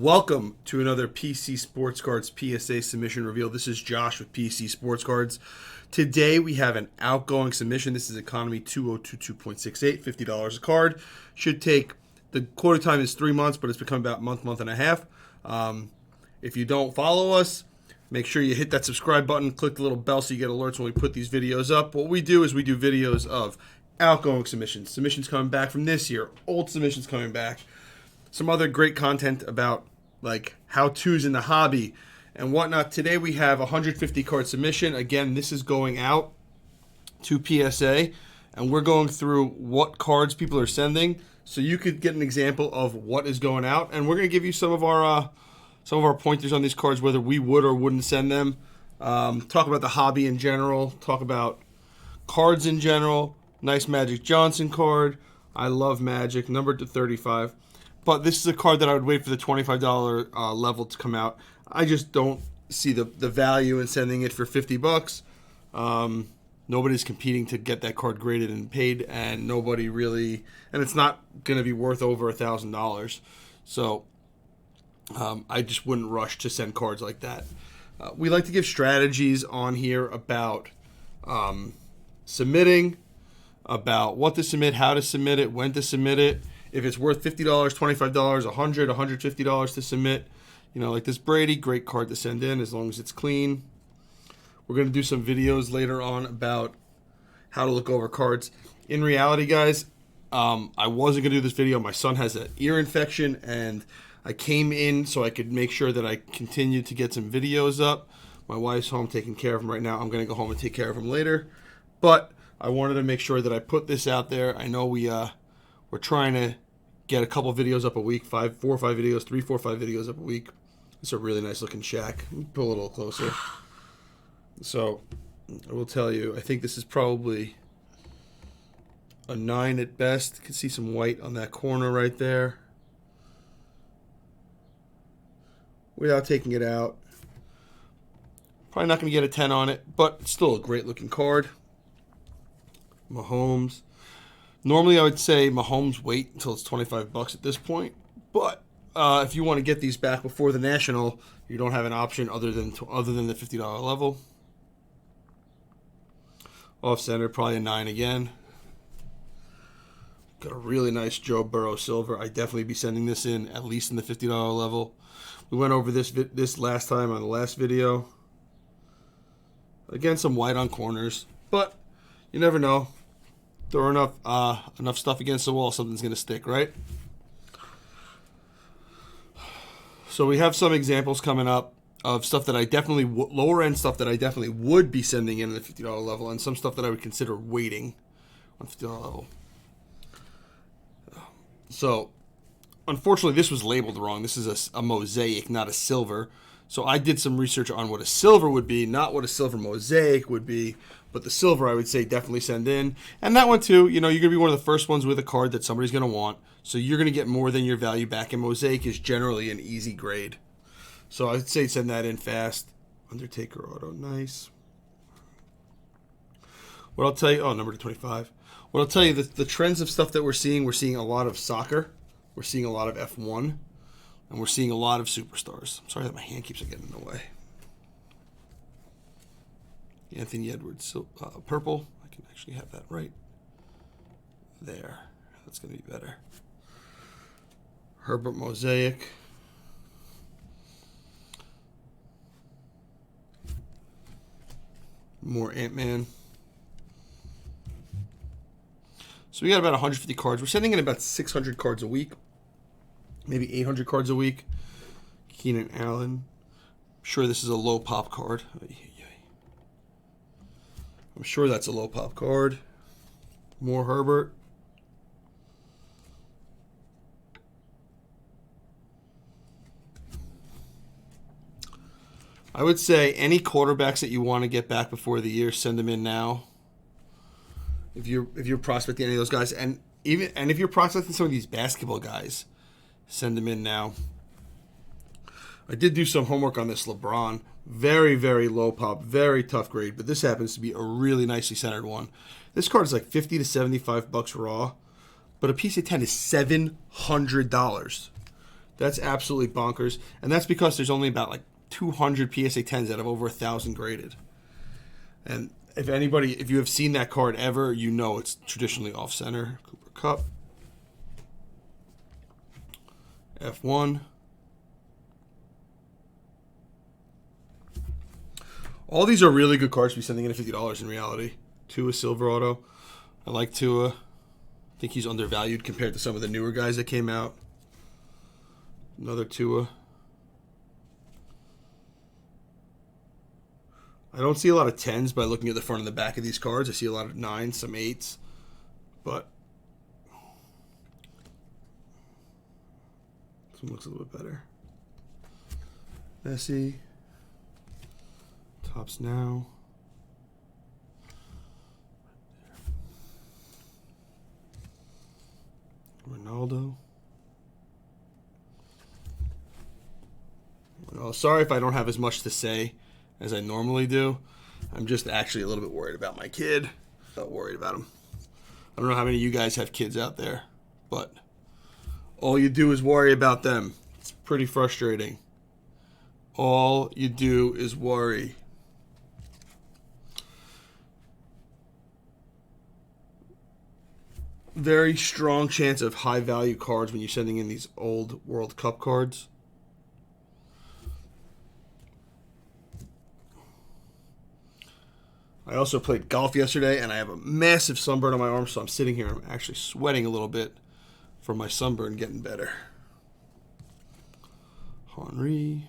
Welcome to another PC Sports Cards PSA submission reveal. This is Josh with PC Sports Cards. Today we have an outgoing submission. This is Economy 2022.68, $50 a card. Should take, the quota time is 3 months, but it's become about month and a half. If you don't follow us, make sure you hit that subscribe button, click the little bell so you get alerts when we put these videos up. What we do is we do videos of outgoing submissions coming back from this year, old submissions coming back, some other great content about like how-tos in the hobby and whatnot. Today we have a 150 card submission. Again, this is going out to PSA, and we're going through what cards people are sending so you could get an example of what is going out. And we're going to give you some of our pointers on these cards, whether we would or wouldn't send them. Talk about the hobby in general. Talk about cards in general. Nice Magic Johnson card. I love Magic, numbered to 35. But this is a card that I would wait for the $25 level to come out. I just don't see the value in sending it for $50. Nobody's competing to get that card graded and paid, and nobody really, and it's not going to be worth over $1,000. So I just wouldn't rush to send cards like that. We like to give strategies on here about submitting, about what to submit, how to submit it, when to submit it. If it's worth $50, $25, $100, $150 to submit, you know, like this Brady, great card to send in as long as it's clean. We're going to do some videos later on about how to look over cards. In reality, guys, I wasn't going to do this video. My son has an ear infection, and I came in so I could make sure that I continued to get some videos up. My wife's home taking care of him right now. I'm going to go home and take care of him later. But I wanted to make sure that I put this out there. I know we're trying to get a couple videos up a week, 4 or 5 videos, 3, 4, 5 videos up a week. It's a really nice looking shack. Pull a little closer. So I will tell you, I think this is probably a 9 at best. You can see some white on that corner right there. Without taking it out. Probably not going to get a 10 on it, but it's still a great looking card. Mahomes. Normally, I would say Mahomes wait until it's $25 at this point. But if you want to get these back before the National, you don't have an option other than the $50 level. Off center, probably a 9 again. Got a really nice Joe Burrow silver. I'd definitely be sending this in at least in the $50 level. We went over this last time on the last video. Again, some white on corners, but you never know. Throw enough stuff against the wall, something's going to stick, right? So we have some examples coming up of stuff that I definitely, lower end stuff that I definitely would be sending in the $50 level, and some stuff that I would consider waiting on $50 level. So, unfortunately, this was labeled wrong. This is a mosaic, not a silver. So I did some research on what a silver would be, not what a silver mosaic would be, but the silver I would say definitely send in. And that one too, you know, you're going to be one of the first ones with a card that somebody's going to want. So you're going to get more than your value back. And mosaic is generally an easy grade. So I'd say send that in fast. Undertaker auto, nice. What I'll tell you, number to 25. What I'll tell you, the trends of stuff that we're seeing a lot of soccer. We're seeing a lot of F1. And we're seeing a lot of superstars. I'm sorry that my hand keeps getting in the way. Anthony Edwards, purple. I can actually have that right there. That's going to be better. Herbert mosaic. More Ant-Man. So we got about 150 cards. We're sending in about 600 cards a week. Maybe 800 cards a week. Keenan Allen. I'm sure this is a low pop card. I'm sure that's a low pop card. More Herbert. I would say any quarterbacks that you want to get back before the year, send them in now. If you're prospecting any of those guys, and if you're prospecting some of these basketball guys, send them in now. I did do some homework on this LeBron. Very, very low pop, very tough grade, but this happens to be a really nicely centered one. This card is like $50 to $75 raw, but a PSA 10 is $700. That's absolutely bonkers. And that's because there's only about like 200 PSA 10s out of over 1,000 graded. And if you have seen that card ever, you know it's traditionally off center. Cooper Cup. F1. All these are really good cards to be sending in at $50 in reality. Tua Silver Auto. I like Tua. I think he's undervalued compared to some of the newer guys that came out. Another Tua. I don't see a lot of 10s by looking at the front and the back of these cards. I see a lot of 9s, some 8s. But this one looks a little bit better. Messi. Tops now. Ronaldo. Well, sorry if I don't have as much to say as I normally do. I'm just actually a little bit worried about my kid. Not worried about him. I don't know how many of you guys have kids out there, but all you do is worry about them. It's pretty frustrating. All you do is worry. Very strong chance of high value cards when you're sending in these old World Cup cards. I also played golf yesterday, and I have a massive sunburn on my arm, so I'm sitting here. I'm actually sweating a little bit from my sunburn getting better. Henry.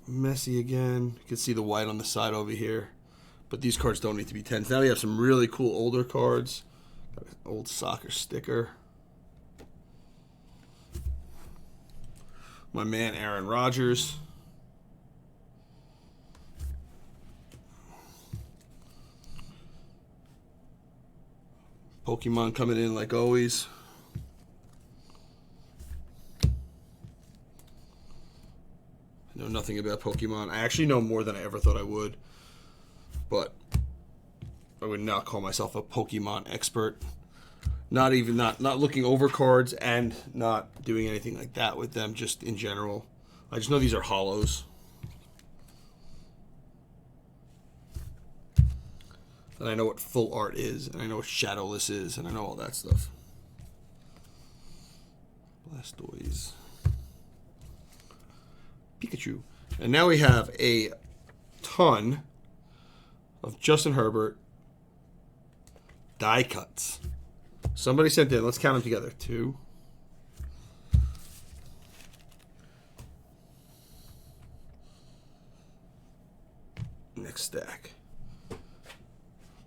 Messi again. You can see the white on the side over here. But these cards don't need to be 10s. Now we have some really cool older cards. Got an old soccer sticker. My man Aaron Rodgers. Pokemon coming in like always. I know nothing about Pokemon. I actually know more than I ever thought I would. But I would not call myself a Pokemon expert. Not looking over cards and not doing anything like that with them, just in general. I just know these are hollows. And I know what full art is, and I know what shadowless is, and I know all that stuff. Blastoise. Pikachu. And now we have a ton of Justin Herbert die cuts. Somebody sent in. Let's count them together. 2. Next stack.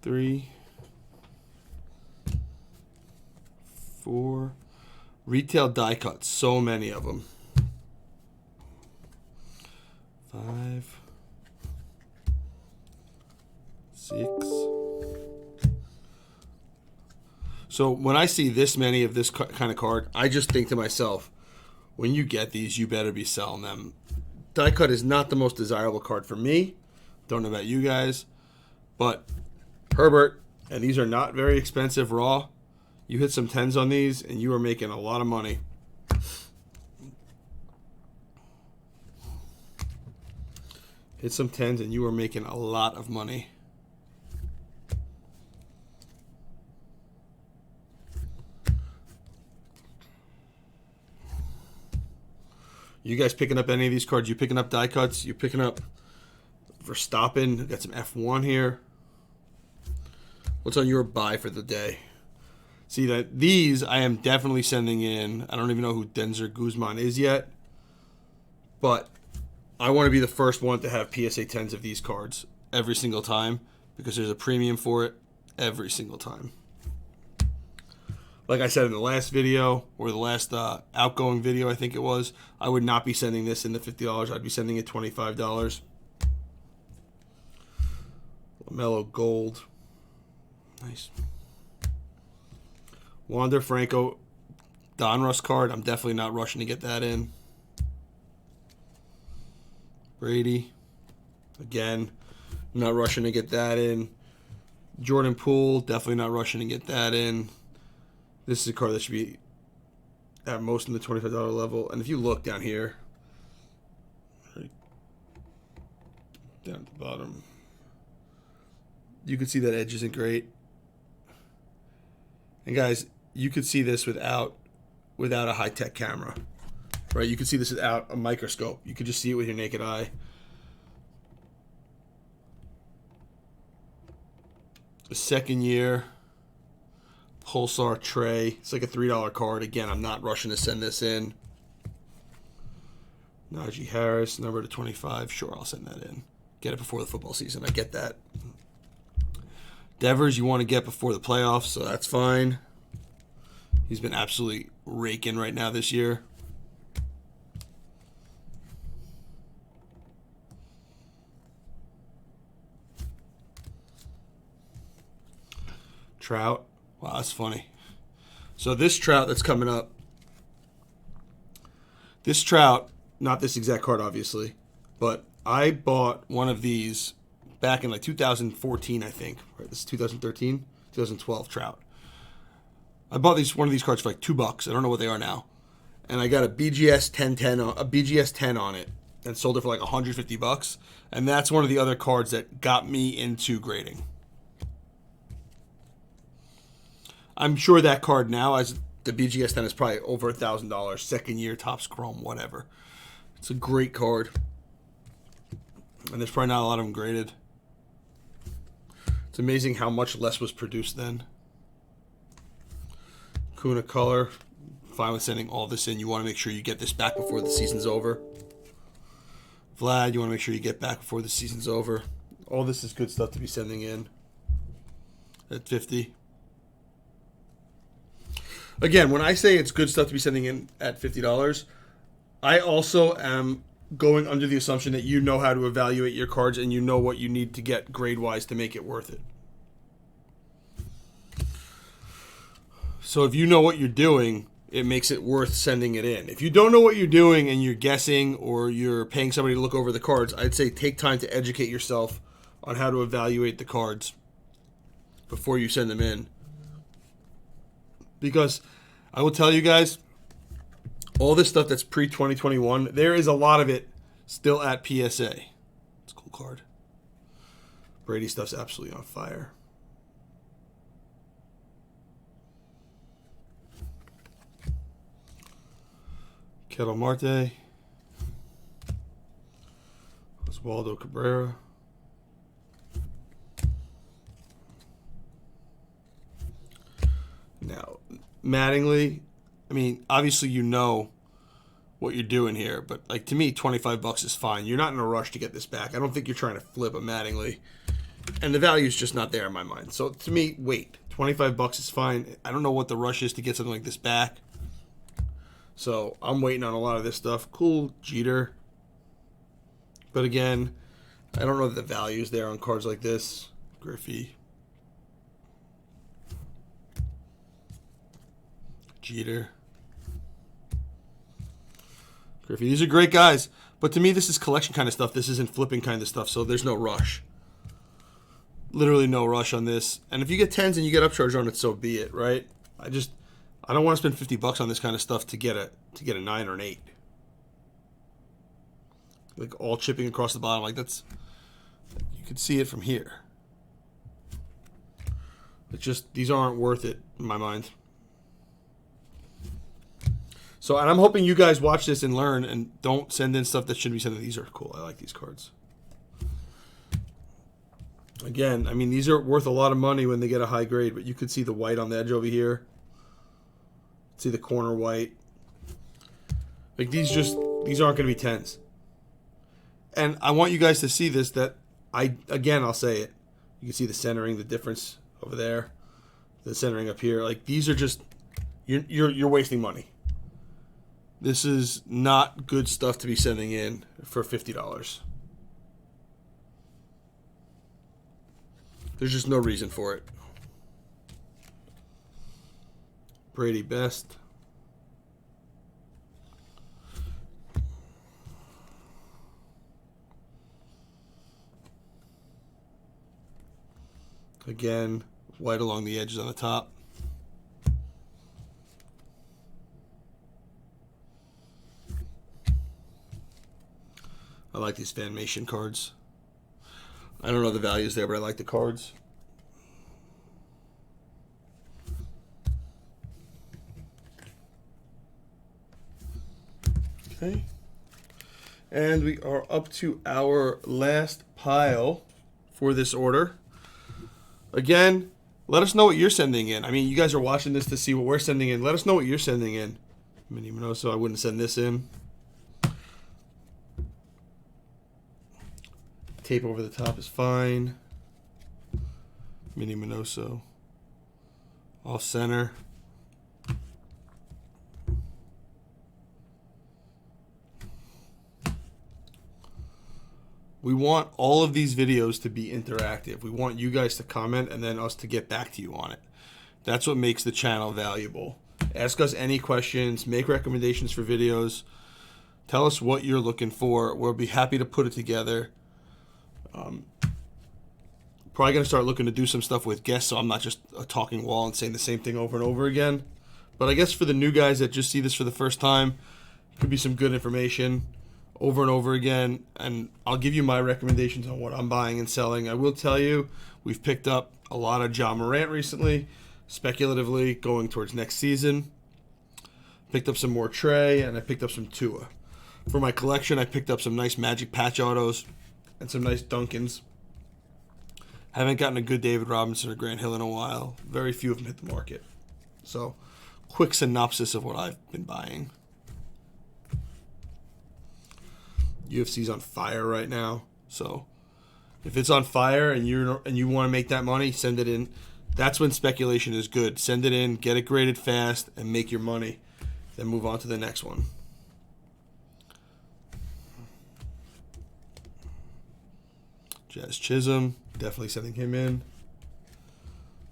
3. 4. Retail die cuts. So many of them. 5. 6. So when I see this many of this kind of card, I just think to myself, when you get these, you better be selling them. Die cut is not the most desirable card for me. Don't know about you guys. But Herbert, and these are not very expensive raw. You hit some 10s on these, and you are making a lot of money. Hit some 10s, and you are making a lot of money. You guys picking up any of these cards? You picking up die cuts? You picking up Verstappen? Got some F1 here. What's on your buy for the day? See that these I am definitely sending in. I don't even know who Denzer Guzman is yet, but I want to be the first one to have PSA 10s of these cards every single time because there's a premium for it every single time. Like I said in the last video, or the last outgoing video, I think it was, I would not be sending this in the $50. I'd be sending it $25. LaMelo Gold. Nice. Wander Franco Donruss card. I'm definitely not rushing to get that in. Brady. Again, not rushing to get that in. Jordan Poole, definitely not rushing to get that in. This is a card that should be at most in the $25 level. And if you look down here, right down at the bottom, you can see that edge isn't great. And guys, you could see this without a high-tech camera, right? You could see this without a microscope. You could just see it with your naked eye. The second year Pulsar tray. It's like a $3 card. Again, I'm not rushing to send this in. Najee Harris, number to 25. Sure, I'll send that in. Get it before the football season. I get that. Devers, you want to get before the playoffs, so that's fine. He's been absolutely raking right now this year. Trout. Wow, that's funny. So this Trout that's coming up, this Trout, not this exact card obviously, but I bought one of these back in like 2014, I think. Right, this is 2013, 2012 Trout. I bought one of these cards for like $2. I don't know what they are now, and I got a BGS 10 on it, and sold it for like $150. And that's one of the other cards that got me into grading. I'm sure that card now, as the BGS 10, is probably over $1,000. Second year, Topps Chrome, whatever. It's a great card. And there's probably not a lot of them graded. It's amazing how much less was produced then. Kuna color. Fine with sending all this in. You want to make sure you get this back before the season's over. Vlad, you want to make sure you get back before the season's over. All this is good stuff to be sending in at 50. Again, when I say it's good stuff to be sending in at $50, I also am going under the assumption that you know how to evaluate your cards and you know what you need to get grade-wise to make it worth it. So if you know what you're doing, it makes it worth sending it in. If you don't know what you're doing and you're guessing or you're paying somebody to look over the cards, I'd say take time to educate yourself on how to evaluate the cards before you send them in. Because I will tell you guys, all this stuff that's pre-2021, there is a lot of it still at PSA. It's a cool card. Brady stuff's absolutely on fire. Kettle Marte. Oswaldo Cabrera. Now, Mattingly, I mean, obviously you know what you're doing here, but like to me, $25 is fine. You're not in a rush to get this back. I don't think you're trying to flip a Mattingly, and the value is just not there in my mind. So to me, wait, $25 is fine. I don't know what the rush is to get something like this back. So I'm waiting on a lot of this stuff. Cool, Jeter. But again, I don't know that the value is there on cards like this. Griffey. Jeter. Griffey. These are great guys. But to me, this is collection kind of stuff. This isn't flipping kind of stuff. So there's no rush. Literally no rush on this. And if you get 10s and you get upcharge on it, so be it, right? I don't want to spend $50 on this kind of stuff to get a 9 or an 8. Like all chipping across the bottom. Like that's, you can see it from here. It's just, these aren't worth it in my mind. So, and I'm hoping you guys watch this and learn and don't send in stuff that shouldn't be sent in. These are cool. I like these cards. Again, I mean, these are worth a lot of money when they get a high grade, but you could see the white on the edge over here. See the corner white. Like these aren't going to be 10s. And I want you guys to see this, that I'll say it. You can see the centering, the difference over there. The centering up here. Like these are just, you're wasting money. This is not good stuff to be sending in for $50. There's just no reason for it. Brady Best. Again, white along the edges on the top. I like these Fanmation cards. I don't know the values there, but I like the cards. Okay. And we are up to our last pile for this order. Again, let us know what you're sending in. I mean, you guys are watching this to see what we're sending in. Let us know what you're sending in. Mini Minoso, I wouldn't send this in. Tape over the top is fine. Mini Minoso. Off center. We want all of these videos to be interactive. We want you guys to comment and then us to get back to you on it. That's what makes the channel valuable. Ask us any questions, make recommendations for videos. Tell us what you're looking for. We'll be happy to put it together. Probably going to start looking to do some stuff with guests so I'm not just a talking wall and saying the same thing over and over again. But I guess for the new guys that just see this for the first time, it could be some good information over and over again. And I'll give you my recommendations on what I'm buying and selling. I will tell you, we've picked up a lot of Ja Morant recently, speculatively going towards next season. Picked up some more Trey, and I picked up some Tua. For my collection, I picked up some nice Magic Patch Autos and some nice Duncans. Haven't gotten a good David Robinson or Grant Hill in a while. Very few of them hit the market. So, quick synopsis of what I've been buying. UFC's on fire right now. So, if it's on fire and you want to make that money, send it in. That's when speculation is good. Send it in, get it graded fast, and make your money. Then move on to the next one. Jazz Chisholm, definitely sending him in.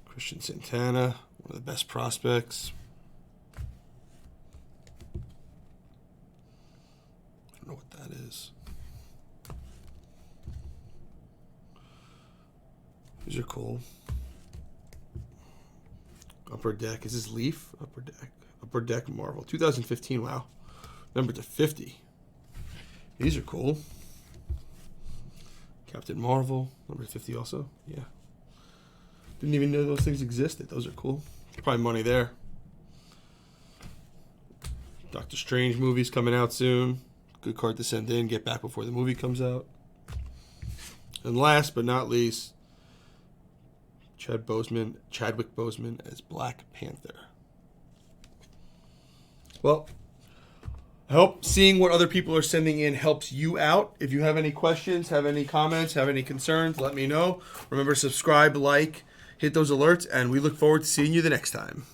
Christian Santana, one of the best prospects. I don't know what that is. These are cool. Upper Deck. Is this Leaf? Upper Deck. Upper Deck Marvel. 2015, wow. Number to 50. These are cool. Captain Marvel, number 50 also. Yeah. Didn't even know those things existed. Those are cool. Probably money there. Doctor Strange movie's coming out soon. Good card to send in. Get back before the movie comes out. And last but not least, Chadwick Boseman as Black Panther. Well, I hope seeing what other people are sending in helps you out. If you have any questions, have any comments, have any concerns, let me know. Remember, subscribe, like, hit those alerts, and we look forward to seeing you the next time.